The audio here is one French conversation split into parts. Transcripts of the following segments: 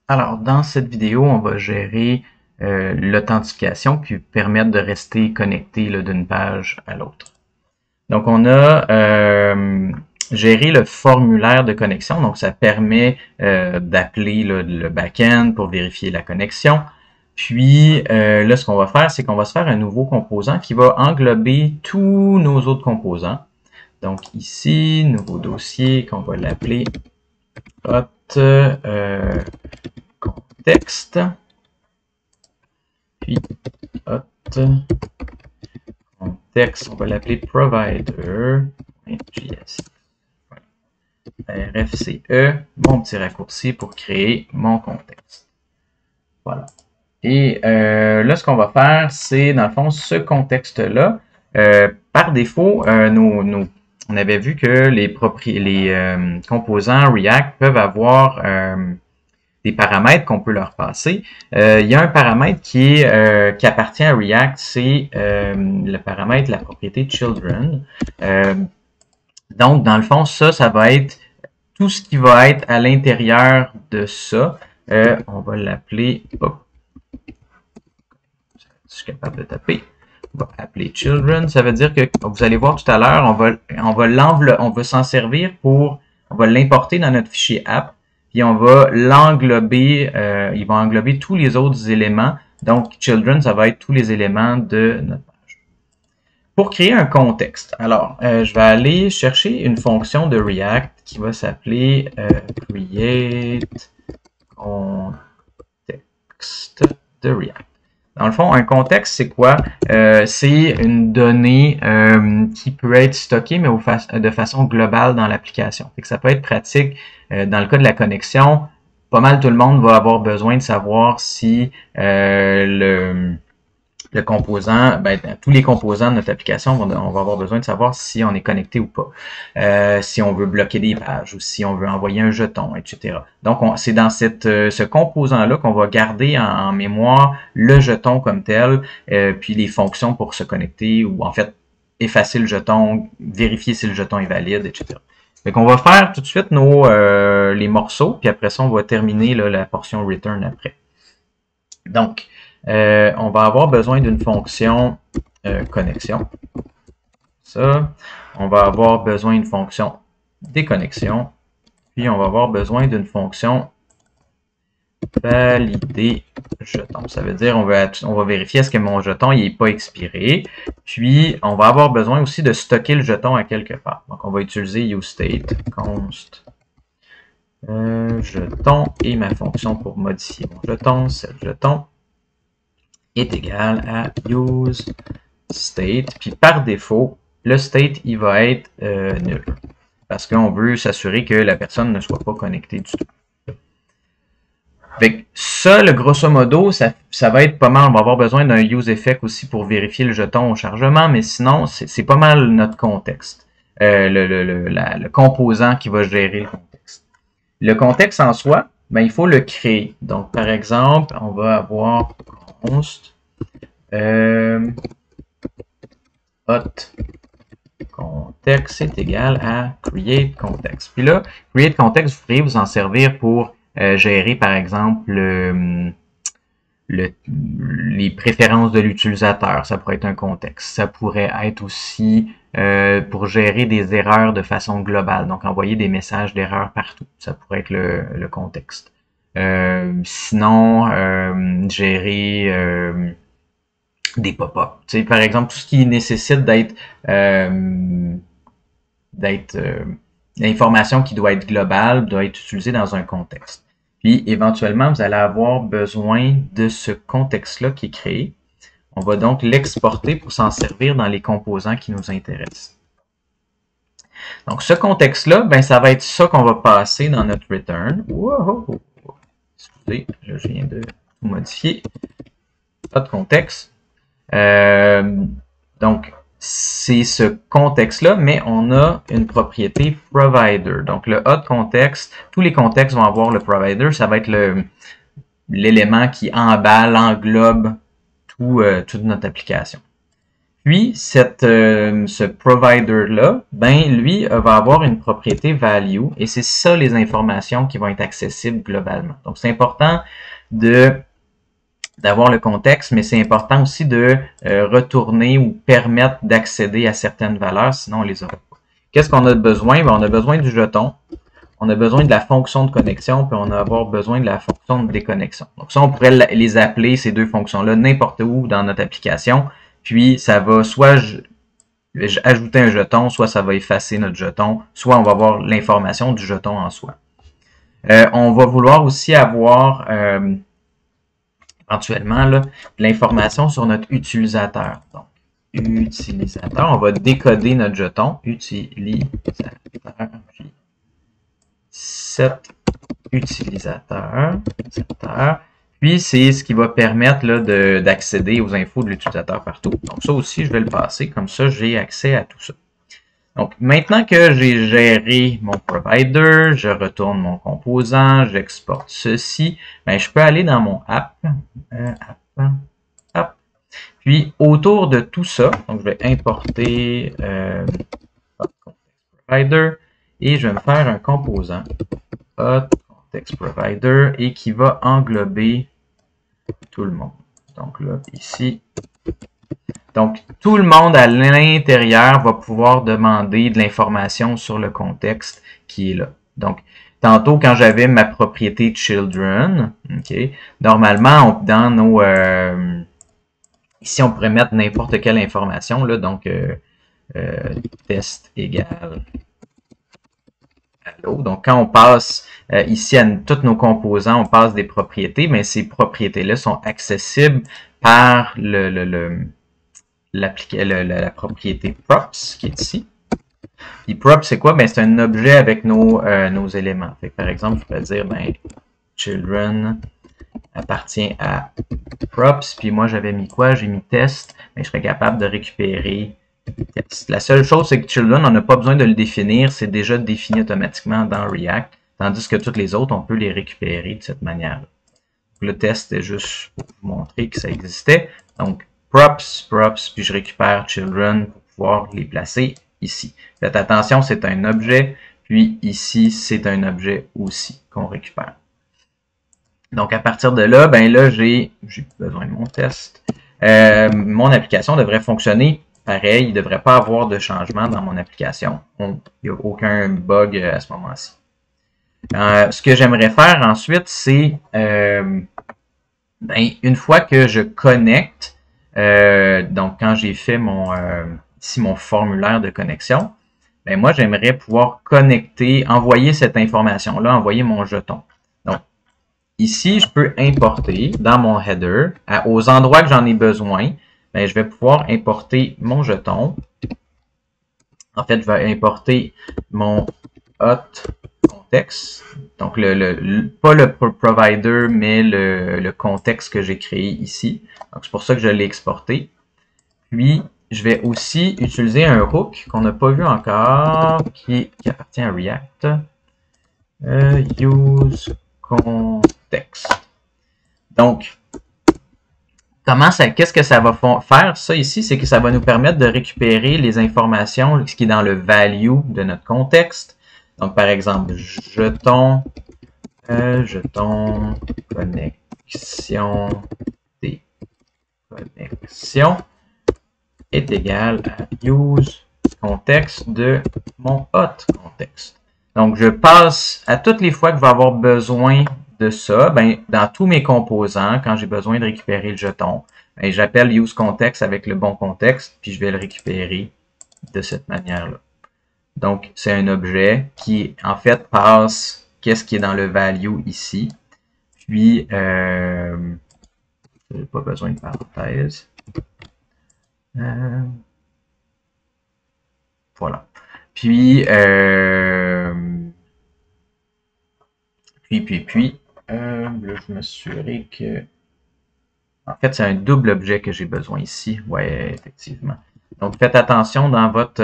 Alors, dans cette vidéo, on va gérer l'authentification qui permet de rester connecté d'une page à l'autre. Donc, on a géré le formulaire de connexion. Donc, ça permet d'appeler le back-end pour vérifier la connexion. Puis, là, ce qu'on va faire, c'est qu'on va se faire un nouveau composant qui va englober tous nos autres composants. Donc, ici, nouveau dossier qu'on va l'appeler hot contexte. Puis, hot contexte, on va l'appeler provider.js. RFCE, mon petit raccourci pour créer mon contexte. Voilà. Et là, ce qu'on va faire, c'est, dans le fond, ce contexte-là, par défaut, on avait vu que les composants React peuvent avoir des paramètres qu'on peut leur passer. Il y a un paramètre qui appartient à React, c'est le paramètre, la propriété children. Donc, dans le fond, ça va être tout ce qui va être à l'intérieur de ça. On va l'appeler, je suis capable de taper. On va appeler children. Ça veut dire que vous allez voir tout à l'heure, on va s'en servir on va l'importer dans notre fichier app, puis on va l'englober, il va englober tous les autres éléments. Donc, children, ça va être tous les éléments de notre page. Pour créer un contexte, alors, je vais aller chercher une fonction de React qui va s'appeler create context de React. Dans le fond, un contexte, c'est quoi? C'est une donnée qui peut être stockée, mais de façon globale dans l'application. Ça peut être pratique dans le cas de la connexion. Pas mal tout le monde va avoir besoin de savoir si le composant, tous les composants de notre application, on va avoir besoin de savoir si on est connecté ou pas, si on veut bloquer des pages ou si on veut envoyer un jeton, etc. Donc, c'est dans ce composant-là qu'on va garder en mémoire le jeton comme tel, puis les fonctions pour se connecter ou en fait effacer le jeton, vérifier si le jeton est valide, etc. Donc, on va faire tout de suite les morceaux, puis après ça, on va terminer la portion return après. Donc, on va avoir besoin d'une fonction connexion. Ça. On va avoir besoin d'une fonction déconnexion. Puis, on va avoir besoin d'une fonction valider jeton. Ça veut dire on va vérifier est-ce que mon jeton n'est pas expiré. Puis, on va avoir besoin aussi de stocker le jeton à quelque part. Donc, on va utiliser useState const jeton et ma fonction pour modifier mon jeton, c'est le jeton est égal à useState. Puis par défaut, le state, il va être nul. Parce qu'on veut s'assurer que la personne ne soit pas connectée du tout. Fait ça, grosso modo, ça va être pas mal. On va avoir besoin d'un useEffect aussi pour vérifier le jeton au chargement, mais sinon, c'est pas mal notre contexte. Le composant qui va gérer le contexte. Le contexte en soi, il faut le créer. Donc, par exemple, on va avoir const hot context est égal à create context. Puis là, create context, vous pourriez vous en servir pour gérer, par exemple, les préférences de l'utilisateur. Ça pourrait être un contexte. Ça pourrait être aussi pour gérer des erreurs de façon globale. Donc, envoyer des messages d'erreur partout. Ça pourrait être le contexte. Sinon, gérer des pop-up. Par exemple, tout ce qui nécessite d'être l'information qui doit être globale, doit être utilisée dans un contexte. Puis, éventuellement, vous allez avoir besoin de ce contexte-là qui est créé. On va donc l'exporter pour s'en servir dans les composants qui nous intéressent. Donc, ce contexte-là, ça va être ça qu'on va passer dans notre return. Wow! Excusez, je viens de tout modifier. Pas de contexte. Donc, c'est ce contexte-là, mais on a une propriété provider. Donc, le hot context, tous les contextes vont avoir le provider. Ça va être l'élément qui englobe toute notre application. Puis, ce provider-là, ben, lui, va avoir une propriété value et c'est ça les informations qui vont être accessibles globalement. Donc, c'est important d'avoir le contexte, mais c'est important aussi de retourner ou permettre d'accéder à certaines valeurs, sinon on les aura pas. Qu'est-ce qu'on a besoin? Ben, on a besoin du jeton, on a besoin de la fonction de connexion, puis on va avoir besoin de la fonction de déconnexion. Donc ça, on pourrait les appeler, ces deux fonctions-là, n'importe où dans notre application, puis ça va soit ajouter un jeton, soit ça va effacer notre jeton, soit on va avoir l'information du jeton en soi. On va vouloir aussi avoir éventuellement là, de l'information sur notre utilisateur. Donc, utilisateur, on va décoder notre jeton, utilisateur, puis set utilisateur, puis c'est ce qui va permettre d'accéder aux infos de l'utilisateur partout. Donc ça aussi, je vais le passer, comme ça j'ai accès à tout ça. Donc maintenant que j'ai géré mon provider, je retourne mon composant, j'exporte ceci, ben, je peux aller dans mon app, puis autour de tout ça, donc je vais importer provider et je vais me faire un composant hot context provider et qui va englober tout le monde. Donc là, ici. Donc, tout le monde à l'intérieur va pouvoir demander de l'information sur le contexte qui est là. Donc, tantôt, quand j'avais ma propriété children, okay, normalement, dans nos... ici, on pourrait mettre n'importe quelle information, là, donc test égale hello. Donc, quand on passe ici à tous nos composants, on passe des propriétés, mais ces propriétés-là sont accessibles par la propriété props qui est ici. Puis props, c'est quoi? Ben, c'est un objet avec nos éléments. Fait que, par exemple, je pourrais dire ben, children appartient à props. Puis moi, j'avais mis quoi? J'ai mis test. Mais je serais capable de récupérer test. La seule chose, c'est que children, on n'a pas besoin de le définir. C'est déjà défini automatiquement dans React. Tandis que toutes les autres, on peut les récupérer de cette manière-là. Le test est juste pour vous montrer que ça existait. Donc, props, puis je récupère children pour pouvoir les placer ici. Faites attention, c'est un objet, puis ici, c'est un objet aussi qu'on récupère. Donc, à partir de là, ben là, j'ai besoin de mon test. Mon application devrait fonctionner pareil. Il ne devrait pas avoir de changement dans mon application. Il n'y a aucun bug à ce moment-ci. Ce que j'aimerais faire ensuite, c'est ben, une fois que je connecte, donc quand j'ai fait ici mon formulaire de connexion, ben moi j'aimerais pouvoir connecter, envoyer cette information-là, envoyer mon jeton. Donc ici, je peux importer dans mon header, aux endroits que j'en ai besoin, ben, je vais pouvoir importer mon jeton. En fait, je vais importer mon hot context. Donc, pas le provider, mais le contexte que j'ai créé ici. Donc, c'est pour ça que je l'ai exporté. Puis, je vais aussi utiliser un hook qu'on n'a pas vu encore, qui appartient à React. Use context. Donc, qu'est-ce que ça va faire, ça ici, c'est que ça va nous permettre de récupérer les informations, ce qui est dans le value de notre contexte. Donc, par exemple, jeton connexion déconnexion est égal à use context de mon hot context. Donc, je passe à toutes les fois que je vais avoir besoin de ça, ben, dans tous mes composants, quand j'ai besoin de récupérer le jeton, ben, j'appelle use context avec le bon contexte, puis je vais le récupérer de cette manière-là. Donc, c'est un objet qui, en fait, passe qu'est-ce qui est dans le value ici. Puis, j'ai pas besoin de parenthèse. Voilà. Puis, là, je m'assurer que... En fait, c'est un double objet que j'ai besoin ici. Ouais, effectivement. Donc, faites attention dans votre...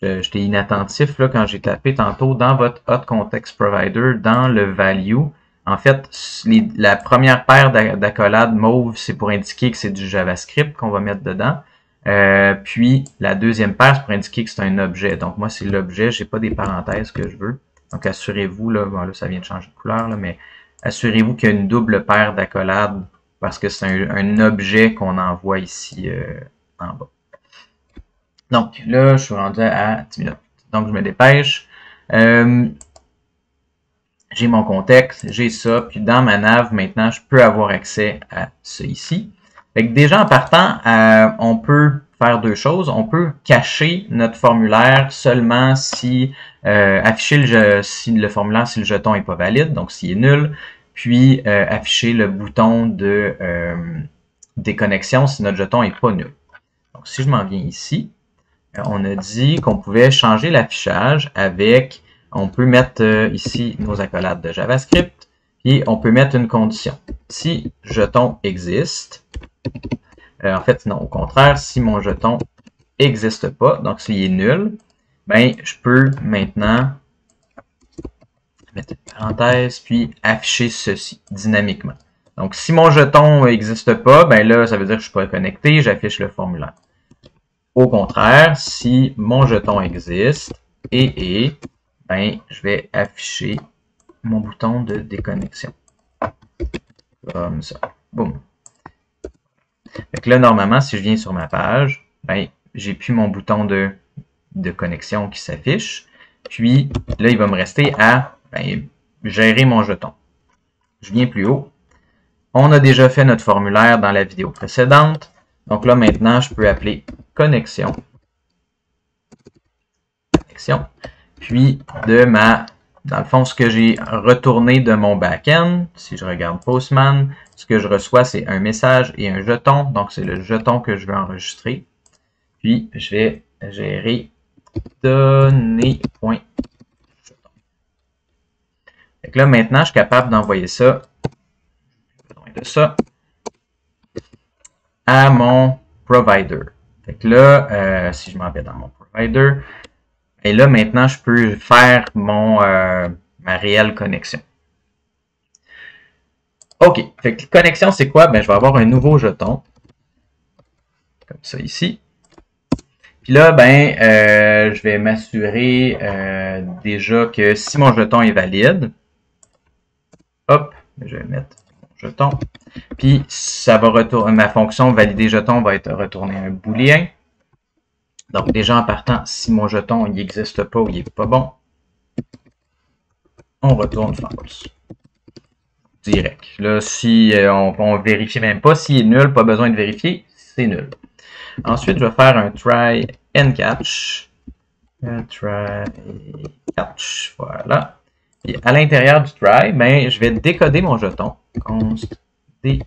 J'étais inattentif là, quand j'ai tapé tantôt dans votre hot context provider, dans le value. En fait, la première paire d'accolades mauve, c'est pour indiquer que c'est du JavaScript qu'on va mettre dedans. Puis la deuxième paire, c'est pour indiquer que c'est un objet. Donc moi, c'est l'objet, j'ai pas des parenthèses que je veux. Donc assurez-vous, là, bon, là, ça vient de changer de couleur, là, mais assurez-vous qu'il y a une double paire d'accolades parce que c'est un objet qu'on envoie ici en bas. Donc là, je suis rendu à 10 minutes. Donc je me dépêche. J'ai mon contexte, j'ai ça, puis dans ma nav, maintenant, je peux avoir accès à ça ici. Fait que déjà, en partant, on peut faire deux choses. On peut cacher notre formulaire seulement si afficher si le formulaire, si le jeton n'est pas valide, donc s'il est nul, puis afficher le bouton de déconnexion si notre jeton n'est pas nul. Donc, si je m'en viens ici, on a dit qu'on pouvait changer l'affichage avec, on peut mettre ici nos accolades de JavaScript, et on peut mettre une condition. Si jeton existe, en fait, non, au contraire, si mon jeton n'existe pas, donc s'il est nul, ben, je peux maintenant mettre une parenthèse, puis afficher ceci dynamiquement. Donc, si mon jeton n'existe pas, ben là, ça veut dire que je ne suis pas connecté, j'affiche le formulaire. Au contraire, si mon jeton existe ben, je vais afficher mon bouton de déconnexion. Comme ça. Boum. Fait que là, normalement, si je viens sur ma page, ben, j'ai plus mon bouton de connexion qui s'affiche. Puis, là, il va me rester à gérer mon jeton. Je viens plus haut. On a déjà fait notre formulaire dans la vidéo précédente. Donc là, maintenant, je peux appeler connexion. Puis, dans le fond, ce que j'ai retourné de mon back-end, si je regarde Postman, ce que je reçois, c'est un message et un jeton. Donc, c'est le jeton que je veux enregistrer. Puis, je vais gérer données.jeton. Fait que là, maintenant, je suis capable d'envoyer ça, à mon provider. Fait que là, si je m'en vais dans mon provider, et là, maintenant, je peux faire ma réelle connexion. OK. Fait que connexion, c'est quoi? Ben, je vais avoir un nouveau jeton. Comme ça ici. Puis là, ben, je vais m'assurer déjà que si mon jeton est valide, hop, je vais mettre mon jeton. Puis ça va retourner, ma fonction valider jeton va être retourner un booléen. Donc déjà en partant, si mon jeton n'existe pas ou il n'est pas bon, on retourne false. Direct. Là, si on vérifie même pas, s'il est nul, pas besoin de vérifier, c'est nul. Ensuite, je vais faire un try and catch. Try catch, voilà. Et à l'intérieur du try, ben, je vais décoder mon jeton. Const décoder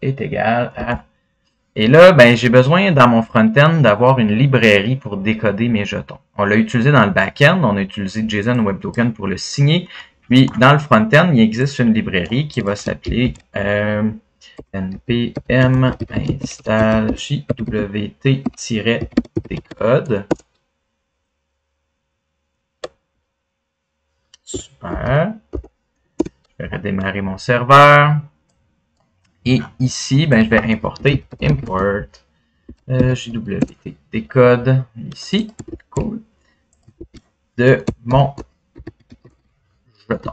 est égal à... Et là, ben, j'ai besoin dans mon front-end d'avoir une librairie pour décoder mes jetons. On l'a utilisé dans le back-end, on a utilisé JSON Web Token pour le signer. Puis, dans le front-end, il existe une librairie qui va s'appeler npm install jwt-decode. Super. Je vais redémarrer mon serveur. Et ici, ben, je vais importer import jwt-decode ici. Cool. De mon jeton.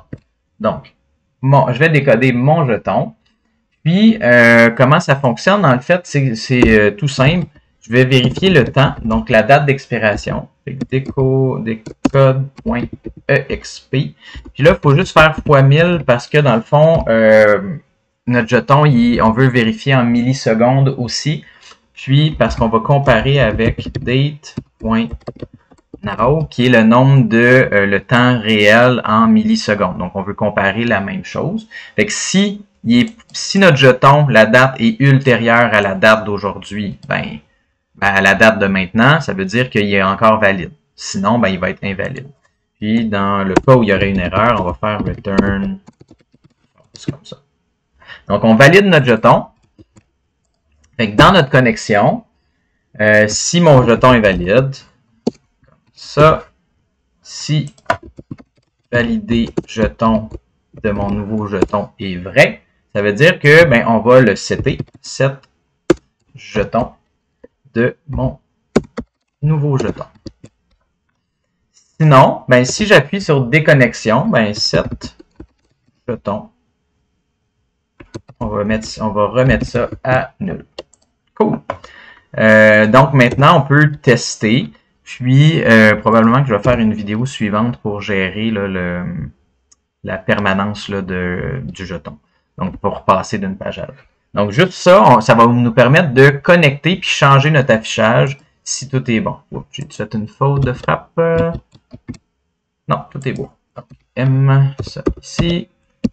Donc, je vais décoder mon jeton. Puis, comment ça fonctionne? En fait, c'est tout simple. Je vais vérifier le temps, donc la date d'expiration. Decode.exp. Puis là, il faut juste faire x1000 parce que dans le fond, notre jeton, on veut vérifier en millisecondes aussi. Puis, parce qu'on va comparer avec date.now, qui est le nombre de le temps réel en millisecondes. Donc, on veut comparer la même chose. Fait que si notre jeton, la date est ultérieure à la date d'aujourd'hui, ben, à la date de maintenant, ça veut dire qu'il est encore valide. Sinon, ben, il va être invalide. Puis, dans le cas où il y aurait une erreur, on va faire return. C'est comme ça. Donc, on valide notre jeton. Fait que dans notre connexion, si mon jeton est valide, ça, si valider jeton de mon nouveau jeton est vrai, ça veut dire que ben, on va le setter, set jeton de mon nouveau jeton. Sinon, ben, si j'appuie sur déconnexion, ben, set jeton, on va remettre ça à nul. Cool. Donc maintenant, on peut tester. Puis, probablement que je vais faire une vidéo suivante pour gérer là, la permanence là, du jeton. Donc, pour passer d'une page à l'autre. Donc, juste ça, ça va nous permettre de connecter puis changer notre affichage si tout est bon. J'ai fait une faute de frappe. Non, tout est beau. Donc, M, ça ici.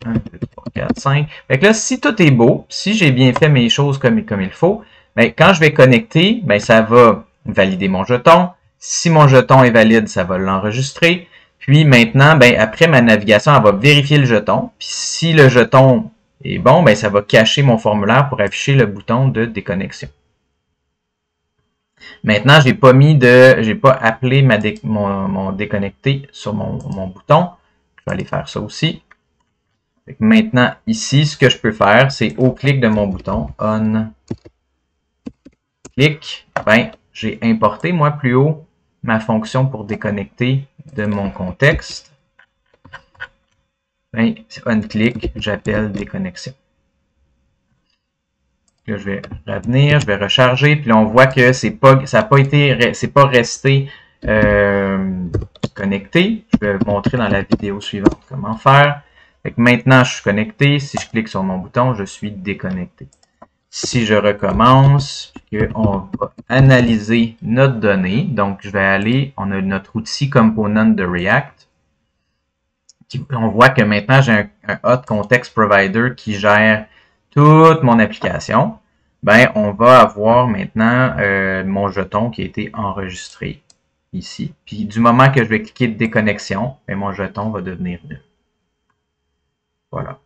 1, 2, 3, 4, 5. Fait que là, si tout est beau, si j'ai bien fait mes choses comme il faut, ben, quand je vais connecter, ben, ça va valider mon jeton. Si mon jeton est valide, ça va l'enregistrer. Puis maintenant, ben, après ma navigation, elle va vérifier le jeton. Puis si le jeton est bon, ben, ça va cacher mon formulaire pour afficher le bouton de déconnexion. Maintenant, j'ai pas appelé mon déconnecté sur mon bouton. Je vais aller faire ça aussi. Maintenant, ici, ce que je peux faire, c'est au clic de mon bouton, on clic, ben, j'ai importé, moi, plus haut, ma fonction pour déconnecter de mon contexte. Ben, on clic, j'appelle déconnexion. Là, je vais revenir, je vais recharger, puis là, on voit que c'est pas resté connecté. Je vais vous montrer dans la vidéo suivante comment faire. Fait que maintenant, je suis connecté. Si je clique sur mon bouton, je suis déconnecté. Si je recommence, on va analyser notre donnée. Donc, je vais aller, on a notre outil component de React. On voit que maintenant, j'ai un hot context provider qui gère toute mon application. Ben, on va avoir maintenant mon jeton qui a été enregistré ici. Puis, du moment que je vais cliquer déconnexion, ben, mon jeton va devenir nul. Voilà.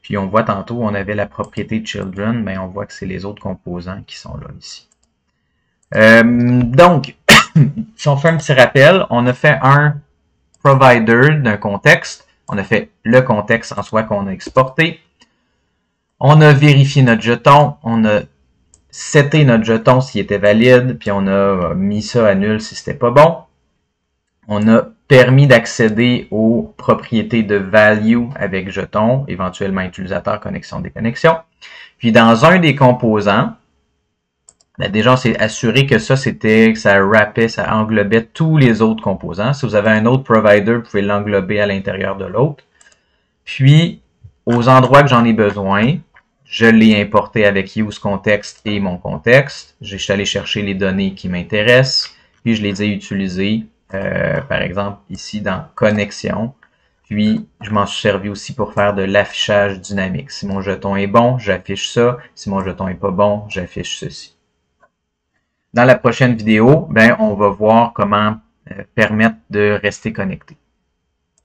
Puis on voit tantôt, on avait la propriété children, mais on voit que c'est les autres composants qui sont là ici. Donc, si on fait un petit rappel, on a fait un provider d'un contexte. On a fait le contexte en soi qu'on a exporté. On a vérifié notre jeton. On a seté notre jeton s'il était valide. Puis on a mis ça à nul si c'était pas bon. On a permis d'accéder aux propriétés de value avec jeton, éventuellement utilisateur, connexion, déconnexion. Puis dans un des composants, ben déjà on s'est assuré que ça wrappait, ça englobait tous les autres composants. Si vous avez un autre provider, vous pouvez l'englober à l'intérieur de l'autre. Puis aux endroits que j'en ai besoin, je l'ai importé avec useContext et mon contexte. Je suis allé chercher les données qui m'intéressent, puis je les ai utilisées. Par exemple, ici dans connexion. Puis, je m'en suis servi aussi pour faire de l'affichage dynamique. Si mon jeton est bon, j'affiche ça. Si mon jeton est pas bon, j'affiche ceci. Dans la prochaine vidéo, ben, on va voir comment permettre de rester connecté.